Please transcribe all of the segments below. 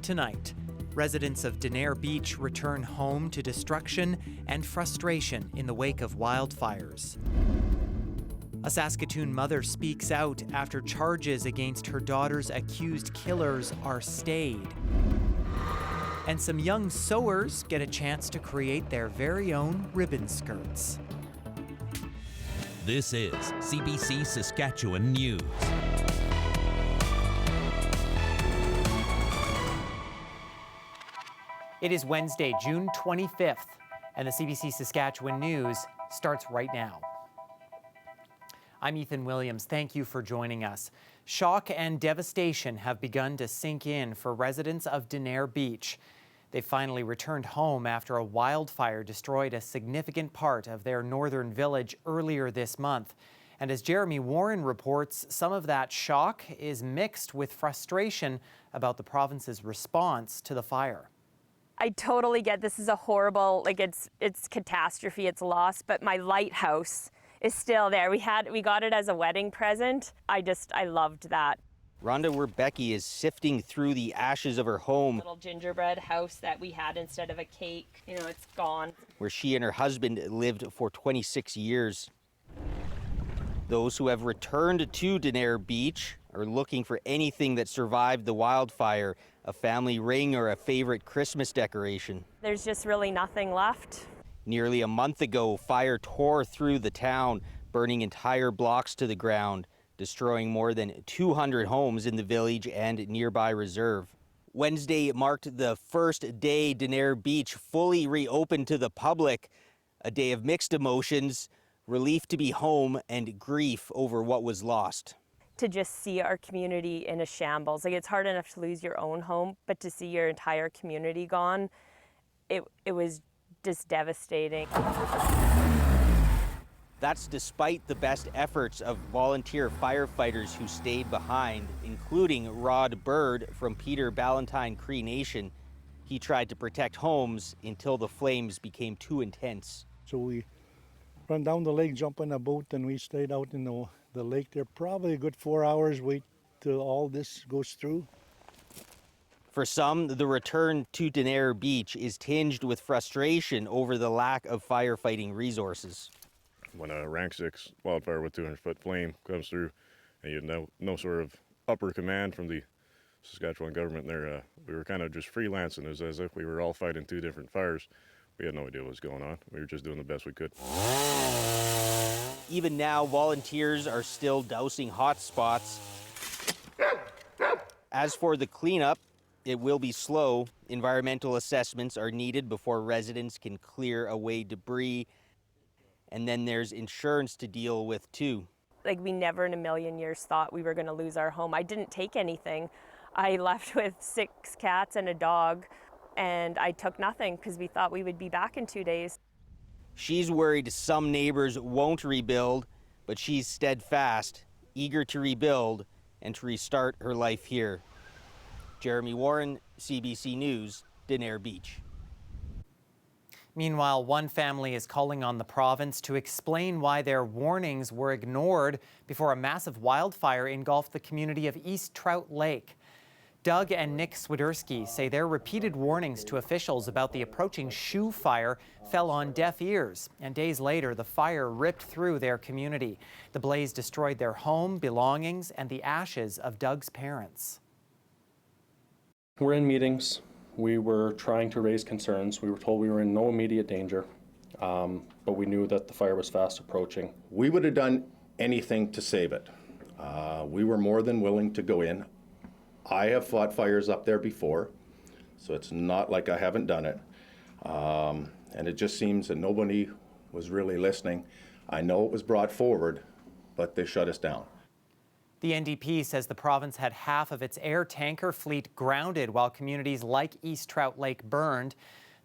tonight. Residents of Denare Beach return home to destruction and frustration in the wake of wildfires. A Saskatoon mother speaks out after charges against her daughter's accused killers are stayed. And some young sewers get a chance to create their very own ribbon skirts. This is CBC Saskatchewan News. It is Wednesday, June 25th, and the CBC Saskatchewan News starts right now. I'm Ethan Williams. Thank you for joining us. Shock and devastation have begun to sink in for residents of Denare Beach. They finally returned home after a wildfire destroyed a significant part of their northern village earlier this month. And as Jeremy Warren reports, some of that shock is mixed with frustration about the province's response to the fire. I totally get this is a horrible, it's catastrophe, it's loss, but my lighthouse is still there. We got it as a wedding present. I loved that. Rhonda Werbecki is sifting through the ashes of her home. Little gingerbread house that we had instead of a cake, it's gone. Where she and her husband lived for 26 years. Those who have returned to Denare Beach are looking for anything that survived the wildfire, a family ring or a favorite Christmas decoration. There's just really nothing left. Nearly a month ago, fire tore through the town, burning entire blocks to the ground, destroying more than 200 homes in the village and nearby reserve. Wednesday marked the first day Denare Beach fully reopened to the public, a day of mixed emotions, relief to be home, and grief over what was lost. To just see our community in a shambles. It's hard enough to lose your own home, but to see your entire community gone, it was just devastating. That's despite the best efforts of volunteer firefighters who stayed behind, including Rod Bird from Peter Ballantine Cree Nation. He tried to protect homes until the flames became too intense. So we run down the lake, jump in a boat, and we stayed out in the lake there probably a good 4 hours, wait till all this goes through. For some, the return to Denare Beach is tinged with frustration over the lack of firefighting resources. When a rank 6 wildfire with 200-foot flame comes through and you have no sort of upper command from the Saskatchewan government there, we were kind of just freelancing. It was as if we were all fighting two different fires. We had no idea what was going on. We were just doing the best we could. Even now, volunteers are still dousing hot spots. As for the cleanup, it will be slow. Environmental assessments are needed before residents can clear away debris. And then there's insurance to deal with too. We never in a million years thought we were going to lose our home. I didn't take anything. I left with 6 cats and a dog, and I took nothing because we thought we would be back in 2 days. She's worried some neighbors won't rebuild, but she's steadfast, eager to rebuild and to restart her life here. Jeremy Warren, CBC News, Denare Beach. Meanwhile, one family is calling on the province to explain why their warnings were ignored before a massive wildfire engulfed the community of East Trout Lake. Doug and Nick Swiderski say their repeated warnings to officials about the approaching shoe fire fell on deaf ears, and days later the fire ripped through their community. The blaze destroyed their home, belongings, and the ashes of Doug's parents. We're in meetings. We were trying to raise concerns. We were told we were in no immediate danger, but we knew that the fire was fast approaching. We would have done anything to save it. We were more than willing to go in. I have fought fires up there before, so it's not like I haven't done it. And it just seems that nobody was really listening. I know it was brought forward, but they shut us down. The NDP says the province had half of its air tanker fleet grounded while communities like East Trout Lake burned.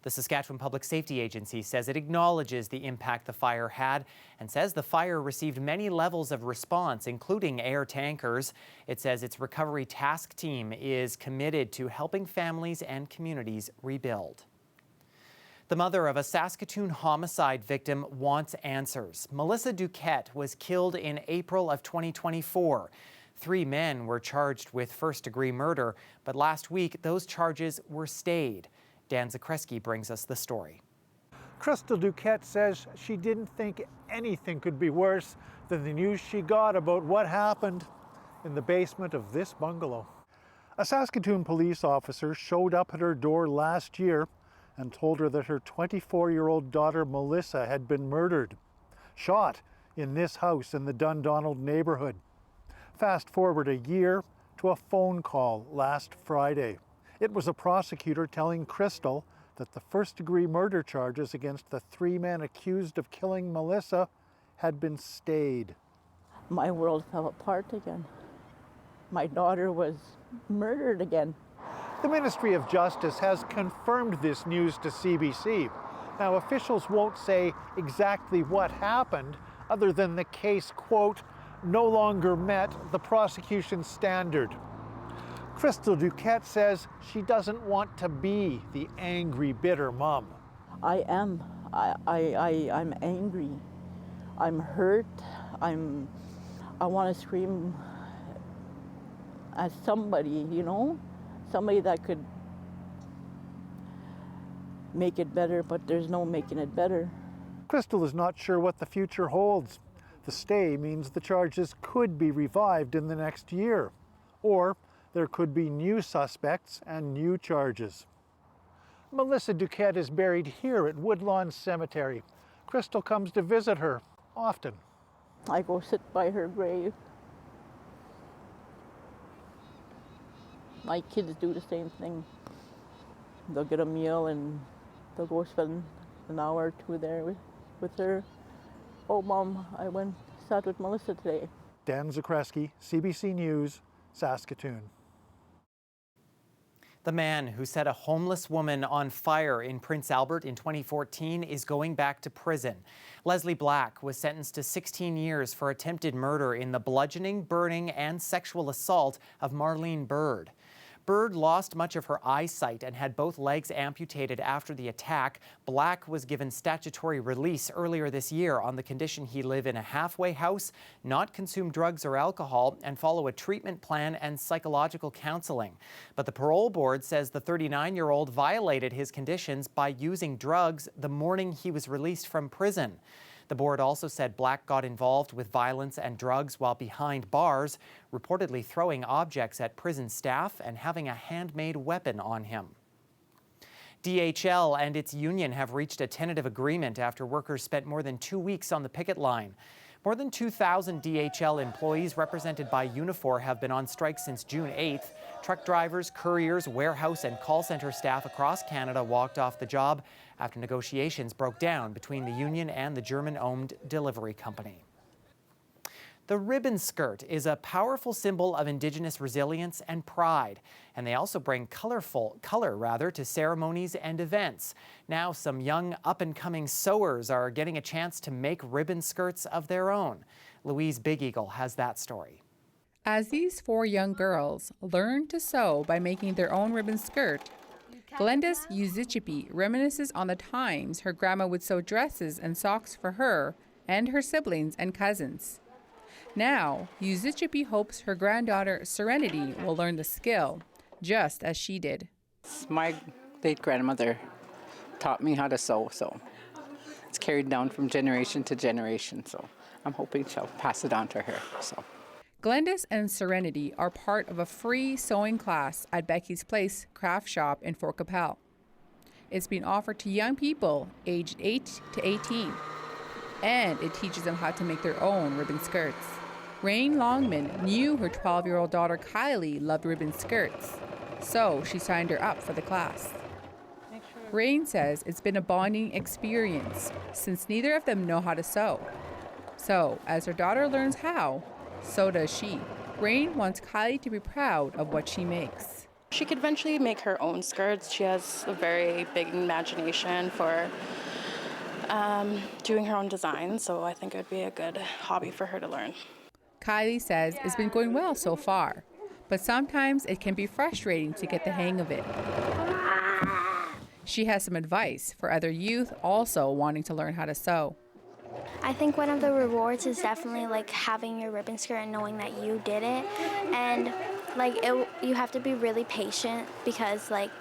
The Saskatchewan Public Safety Agency says it acknowledges the impact the fire had and says the fire received many levels of response, including air tankers. It says its recovery task team is committed to helping families and communities rebuild. The mother of a Saskatoon homicide victim wants answers. Melissa Duquette was killed in April of 2024. 3 men were charged with first-degree murder, but last week those charges were stayed. Dan Zakreski brings us the story. Crystal Duquette says she didn't think anything could be worse than the news she got about what happened in the basement of this bungalow. A Saskatoon police officer showed up at her door last year and told her that her 24-year-old daughter Melissa had been murdered, shot in this house in the Dundonald neighborhood. Fast forward a year to a phone call last Friday. It was a prosecutor telling Crystal that the first-degree murder charges against the 3 men accused of killing Melissa had been stayed. My world fell apart again. My daughter was murdered again. The Ministry of Justice has confirmed this news to CBC. Now, officials won't say exactly what happened, other than the case, quote, no longer met the prosecution standard. Crystal Duquette says she doesn't want to be the angry, bitter mom. I am. I'm angry. I'm hurt. I want to scream at somebody, you know? Somebody that could make it better, but there's no making it better. Crystal is not sure what the future holds. The stay means the charges could be revived in the next year, or there could be new suspects and new charges. Melissa Duquette is buried here at Woodlawn Cemetery. Crystal comes to visit her often. I go sit by her grave. My kids do the same thing. They'll get a meal and they'll go spend an hour or two there with her. Oh, Mom, I sat with Melissa today. Dan Zakreski, CBC News, Saskatoon. The man who set a homeless woman on fire in Prince Albert in 2014 is going back to prison. Leslie Black was sentenced to 16 years for attempted murder in the bludgeoning, burning, and sexual assault of Marlene Bird. Bird lost much of her eyesight and had both legs amputated after the attack. Black was given statutory release earlier this year on the condition he live in a halfway house, not consume drugs or alcohol, and follow a treatment plan and psychological counseling. But the parole board says the 39-year-old violated his conditions by using drugs the morning he was released from prison. The board also said Black got involved with violence and drugs while behind bars, reportedly throwing objects at prison staff and having a handmade weapon on him. DHL and its union have reached a tentative agreement after workers spent more than 2 weeks on the picket line. More than 2,000 DHL employees represented by Unifor have been on strike since June 8th. Truck drivers, couriers, warehouse and call center staff across Canada walked off the job after negotiations broke down between the union and the German-owned delivery company. The ribbon skirt is a powerful symbol of Indigenous resilience and pride, and they also bring color to ceremonies and events. Now some young up-and-coming sewers are getting a chance to make ribbon skirts of their own. Louise Big Eagle has that story. As these 4 young girls learn to sew by making their own ribbon skirt, Glenda's Yuzichipi reminisces on the times her grandma would sew dresses and socks for her and her siblings and cousins. Now, Yuzichipi hopes her granddaughter Serenity will learn the skill, just as she did. My late grandmother taught me how to sew, so it's carried down from generation to generation, so I'm hoping she'll pass it on to her. So. Glenda's and Serenity are part of a free sewing class at Becky's Place craft shop in Fort Capel. It's being offered to young people aged 8 to 18, and it teaches them how to make their own ribbon skirts. Rain Longman knew her 12-year-old daughter Kylie loved ribbon skirts, so she signed her up for the class. Rain says it's been a bonding experience since neither of them know how to sew. So, as her daughter learns how, so does she. Rain wants Kylie to be proud of what she makes. She could eventually make her own skirts. She has a very big imagination for doing her own designs, so I think it would be a good hobby for her to learn. Kylie says it's been going well so far, but sometimes it can be frustrating to get the hang of it. She has some advice for other youth also wanting to learn how to sew. I think one of the rewards is definitely like having your ribbon skirt and knowing that you did it, and like you have to be really patient because like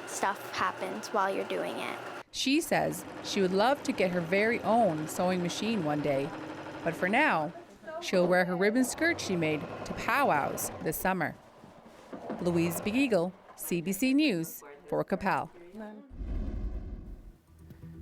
stuff happens while you're doing it. She says she would love to get her very own sewing machine one day, but for now, she'll wear her ribbon skirt she made to powwows this summer. Louise Beagle, CBC News, Fort Capel.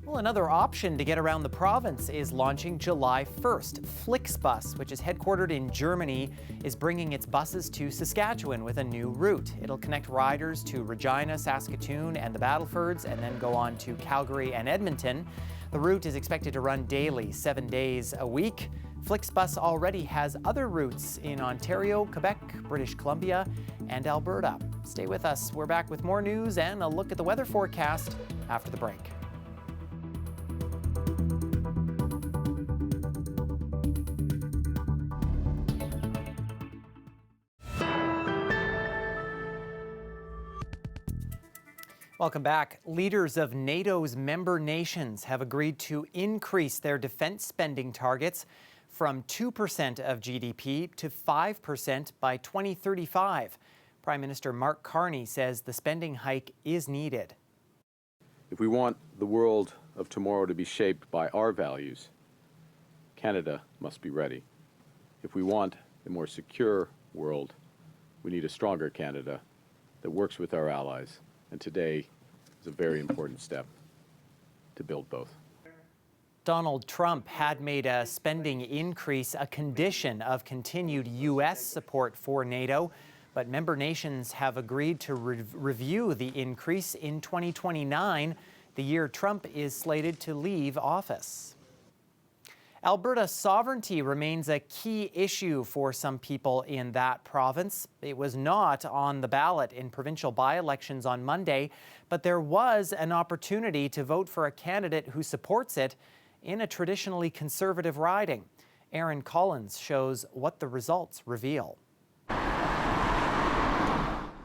Well, another option to get around the province is launching July 1st. Flixbus, which is headquartered in Germany, is bringing its buses to Saskatchewan with a new route. It'll connect riders to Regina, Saskatoon, and the Battlefords, and then go on to Calgary and Edmonton. The route is expected to run daily, 7 days a week. Flixbus already has other routes in Ontario, Quebec, British Columbia, and Alberta. Stay with us. We're back with more news and a look at the weather forecast after the break. Welcome back. Leaders of NATO's member nations have agreed to increase their defense spending targets from 2% of GDP to 5% by 2035. Prime Minister Mark Carney says the spending hike is needed. If we want the world of tomorrow to be shaped by our values, Canada must be ready. If we want a more secure world, we need a stronger Canada that works with our allies. And today is a very important step to build both. Donald Trump had made a spending increase a condition of continued U.S. support for NATO, but member nations have agreed to review the increase in 2029, the year Trump is slated to leave office. Alberta sovereignty remains a key issue for some people in that province. It was not on the ballot in provincial by-elections on Monday, but there was an opportunity to vote for a candidate who supports it in a traditionally conservative riding. Aaron Collins shows what the results reveal.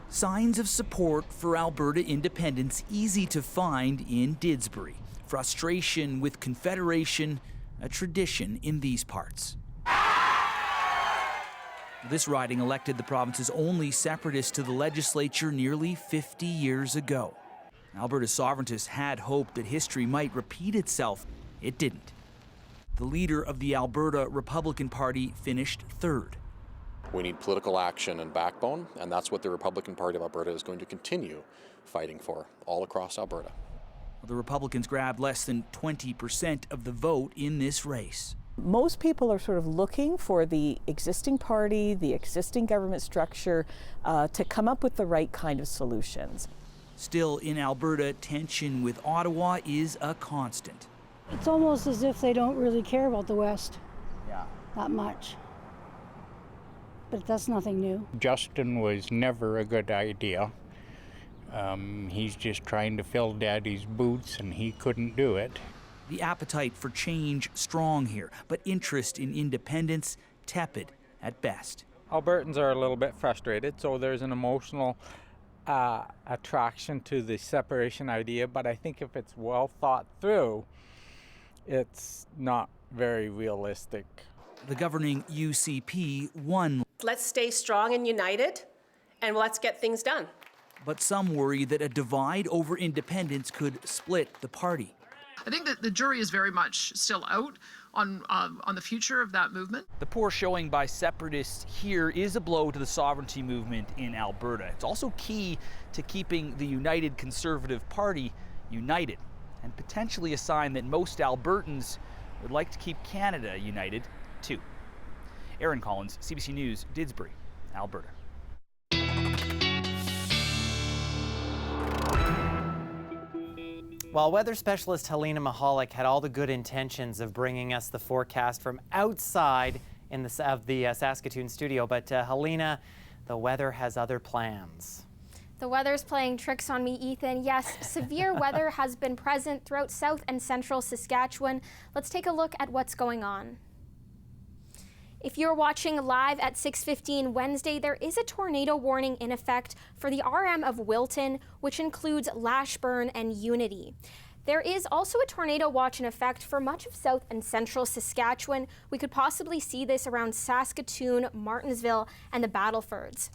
Signs of support for Alberta independence easy to find in Didsbury. Frustration with Confederation, a tradition in these parts. This riding elected the province's only separatist to the legislature nearly 50 years ago. Alberta's sovereigntists had hoped that history might repeat itself. It didn't. The leader of the Alberta Republican Party finished third. We need political action and backbone, and that's what the Republican Party of Alberta is going to continue fighting for all across Alberta. The Republicans grabbed less than 20% of the vote in this race. Most people are sort of looking for the existing party, the existing government structure, to come up with the right kind of solutions. Still, in Alberta, tension with Ottawa is a constant. It's almost as if they don't really care about the West that much. But that's nothing new. Justin was never a good idea. He's just trying to fill Daddy's boots, and he couldn't do it. The appetite for change strong here, but interest in independence tepid at best. Albertans are a little bit frustrated, so there's an emotional attraction to the separation idea, but I think if it's well thought through, it's not very realistic. The governing UCP won. Let's stay strong and united, and let's get things done. But some worry that a divide over independence could split the party. I think that the jury is very much still out on the future of that movement. The poor showing by separatists here is a blow to the sovereignty movement in Alberta. It's also key to keeping the United Conservative Party united, and potentially a sign that most Albertans would like to keep Canada united too. Aaron Collins, CBC News, Didsbury, Alberta. While weather specialist Helena Mahalik had all the good intentions of bringing us the forecast from outside of the Saskatoon studio, but Helena, the weather has other plans. The weather's playing tricks on me, Ethan. Yes, severe weather has been present throughout south and central Saskatchewan. Let's take a look at what's going on. If you're watching live at 6:15 Wednesday, there is a tornado warning in effect for the RM of Wilton, which includes Lashburn and Unity. There is also a tornado watch in effect for much of south and central Saskatchewan. We could possibly see this around Saskatoon, Martinsville, and the Battlefords.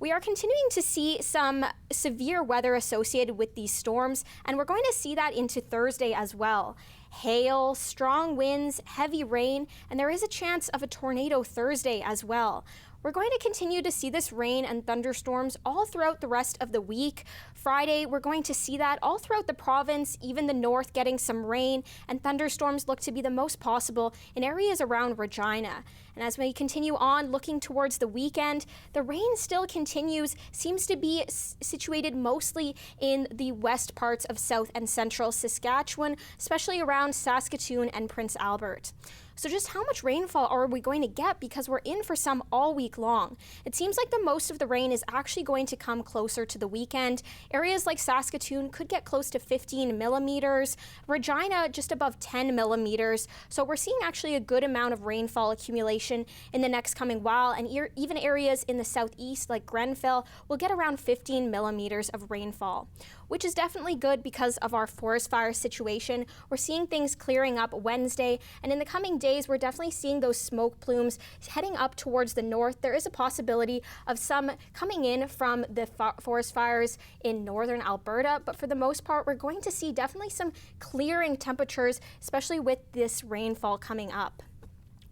We are continuing to see some severe weather associated with these storms, and we're going to see that into Thursday as well. Hail, strong winds, heavy rain, and there is a chance of a tornado Thursday as well. We're going to continue to see this rain and thunderstorms all throughout the rest of the week. Friday, we're going to see that all throughout the province, even the north getting some rain, and thunderstorms look to be the most possible in areas around Regina. And as we continue on looking towards the weekend, the rain still continues, seems to be situated mostly in the west parts of south and central Saskatchewan, especially around Saskatoon and Prince Albert. So just how much rainfall are we going to get, because we're in for some all week long? It seems like the most of the rain is actually going to come closer to the weekend. Areas like Saskatoon could get close to 15 millimeters, Regina just above 10 millimeters. So we're seeing actually a good amount of rainfall accumulation in the next coming while, and even areas in the southeast like Grenfell will get around 15 millimeters of rainfall, which is definitely good because of our forest fire situation. We're seeing things clearing up Wednesday, and in the coming days, we're definitely seeing those smoke plumes heading up towards the north. There is a possibility of some coming in from the forest fires in northern Alberta, but for the most part, we're going to see definitely some clearing temperatures, especially with this rainfall coming up.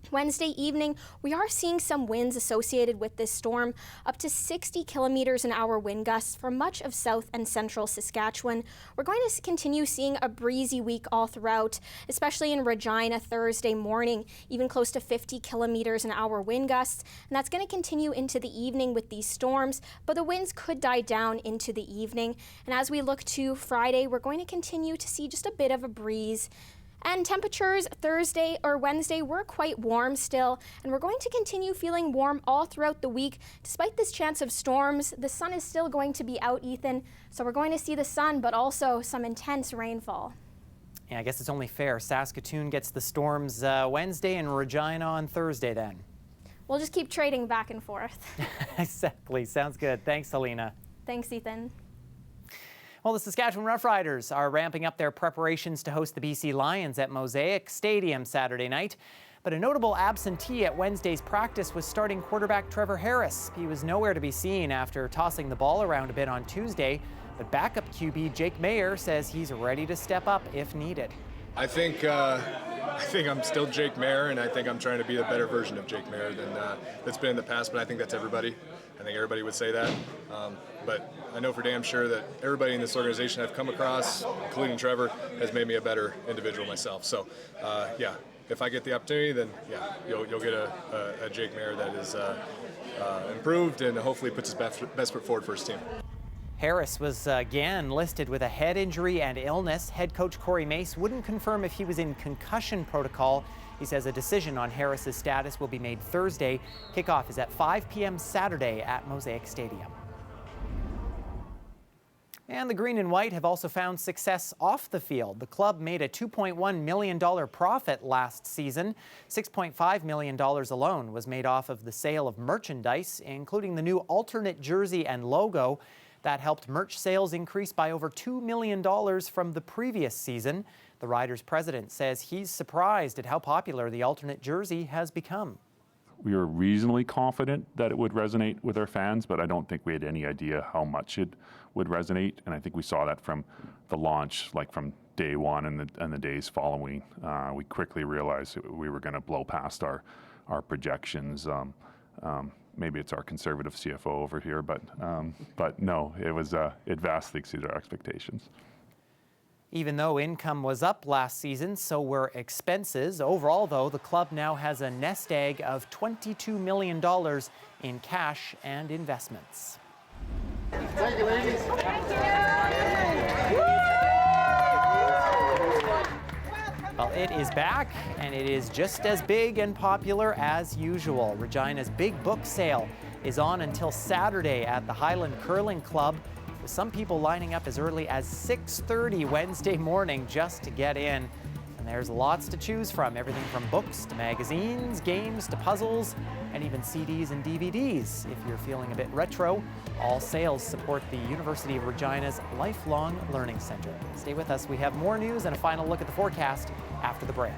Wednesday evening, we are seeing some winds associated with this storm, up to 60 kilometers an hour wind gusts for much of south and central Saskatchewan. We're going to continue seeing a breezy week all throughout, especially in Regina Thursday morning, even close to 50 kilometers an hour wind gusts. And that's going to continue into the evening with these storms, but the winds could die down into the evening. And as we look to Friday, we're going to continue to see just a bit of a breeze. And temperatures Thursday or Wednesday were quite warm still, and we're going to continue feeling warm all throughout the week. Despite this chance of storms, the sun is still going to be out, Ethan, so we're going to see the sun, but also some intense rainfall. Yeah, I guess it's only fair. Saskatoon gets the storms Wednesday and Regina on Thursday then. We'll just keep trading back and forth. Exactly. Sounds good. Thanks, Helena. Thanks, Ethan. Well, the Saskatchewan Roughriders are ramping up their preparations to host the BC Lions at Mosaic Stadium Saturday night. But a notable absentee at Wednesday's practice was starting quarterback Trevor Harris. He was nowhere to be seen after tossing the ball around a bit on Tuesday. But backup QB Jake Mayer says he's ready to step up if needed. I think I'm still Jake Mayer, and I think I'm trying to be a better version of Jake Mayer than that's been in the past, but I think that's everybody. I think everybody would say that. But I know for damn sure that everybody in this organization I've come across, including Trevor, has made me a better individual myself. So, yeah, if I get the opportunity, then, yeah, you'll get a Jake Mayer that is improved and hopefully puts his best foot forward for his team. Harris was again listed with a head injury and illness. Head coach Corey Mace wouldn't confirm if he was in concussion protocol. He says a decision on Harris's status will be made Thursday. Kickoff is at 5 p.m. Saturday at Mosaic Stadium. And the Green and White have also found success off the field. The club made a $2.1 million profit last season. $6.5 million alone was made off of the sale of merchandise, including the new alternate jersey and logo. That helped merch sales increase by over $2 million from the previous season. The Riders' president says he's surprised at how popular the alternate jersey has become. We were reasonably confident that it would resonate with our fans, but I don't think we had any idea how much it would resonate. And I think we saw that from the launch, like from day one and the days following. We quickly realized we were going to blow past our projections. Maybe it's our conservative CFO over here, but no, it vastly exceeded our expectations. Even though income was up last season, so were expenses. Overall, though, the club now has a nest egg of $22 million in cash and investments. Thank you, ladies. Well, it is back, and it is just as big and popular as usual. Regina's Big Book Sale is on until Saturday at the Highland Curling Club, with some people lining up as early as 6:30 Wednesday morning just to get in. And And there's lots to choose from, everything from books to magazines, games to puzzles, and even CDs and DVDs. If you're feeling a bit retro, all sales support the University of Regina's Lifelong Learning Centre. Stay with us. We have more news and a final look at the forecast after the break.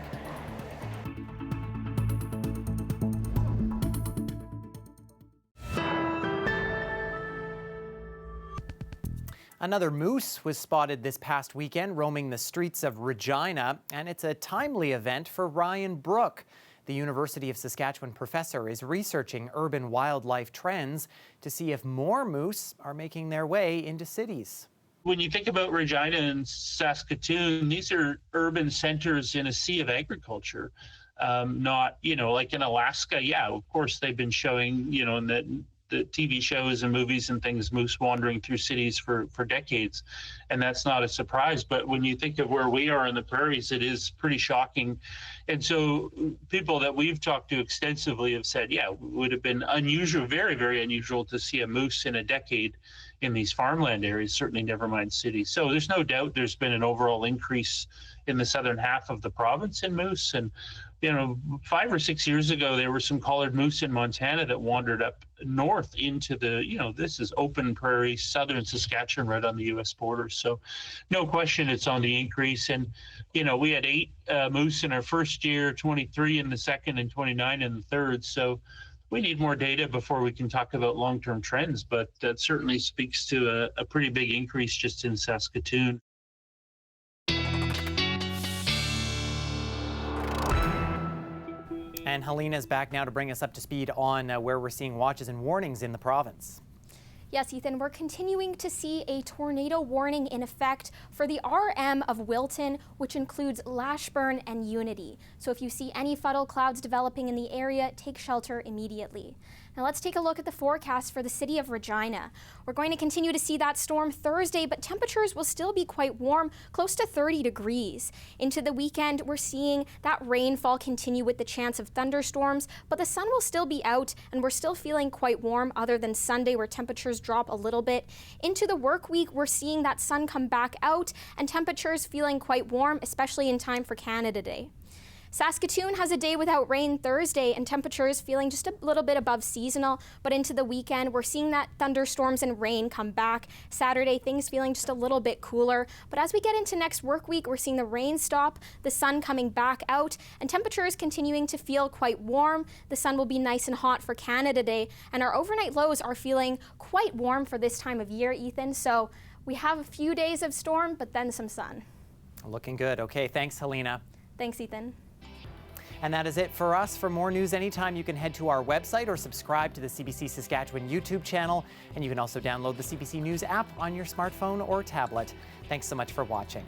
Another moose was spotted this past weekend roaming the streets of Regina, and it's a timely event for Ryan Brook. The University of Saskatchewan professor is researching urban wildlife trends to see if more moose are making their way into cities. When you think about Regina and Saskatoon, these are urban centers in a sea of agriculture. Not, like in Alaska, yeah, of course they've been showing, in the TV shows and movies and things, moose wandering through cities for decades. And that's not a surprise. But when you think of where we are in the prairies, it is pretty shocking. And so people that we've talked to extensively have said, yeah, it would have been unusual, very, very unusual to see a moose in a decade in these farmland areas, certainly never mind cities. So there's no doubt there's been an overall increase in the southern half of the province in moose. And 5 or 6 years ago, there were some collared moose in Montana that wandered up north into the, this is open prairie, southern Saskatchewan, right on the U.S. border. So no question it's on the increase. And, we had 8 moose in our first year, 23 in the second, and 29 in the third. So we need more data before we can talk about long-term trends, but that certainly speaks to a pretty big increase just in Saskatoon. And Helena is back now to bring us up to speed on where we're seeing watches and warnings in the province. Yes, Ethan, we're continuing to see a tornado warning in effect for the RM of Wilton, which includes Lashburn and Unity. So if you see any funnel clouds developing in the area, take shelter immediately. Now let's take a look at the forecast for the city of Regina. We're going to continue to see that storm Thursday, but temperatures will still be quite warm, close to 30 degrees. Into the weekend, we're seeing that rainfall continue with the chance of thunderstorms, but the sun will still be out and we're still feeling quite warm other than Sunday where temperatures drop a little bit. Into the work week, we're seeing that sun come back out and temperatures feeling quite warm, especially in time for Canada Day. Saskatoon has a day without rain Thursday and temperatures feeling just a little bit above seasonal, but into the weekend we're seeing that thunderstorms and rain come back. Saturday things feeling just a little bit cooler, but as we get into next work week we're seeing the rain stop, the sun coming back out, and temperatures continuing to feel quite warm. The sun will be nice and hot for Canada Day, and our overnight lows are feeling quite warm for this time of year, Ethan, so we have a few days of storm but then some sun. Looking good. Okay, thanks Helena. Thanks, Ethan. And that is it for us. For more news anytime, you can head to our website or subscribe to the CBC Saskatchewan YouTube channel. And you can also download the CBC News app on your smartphone or tablet. Thanks so much for watching.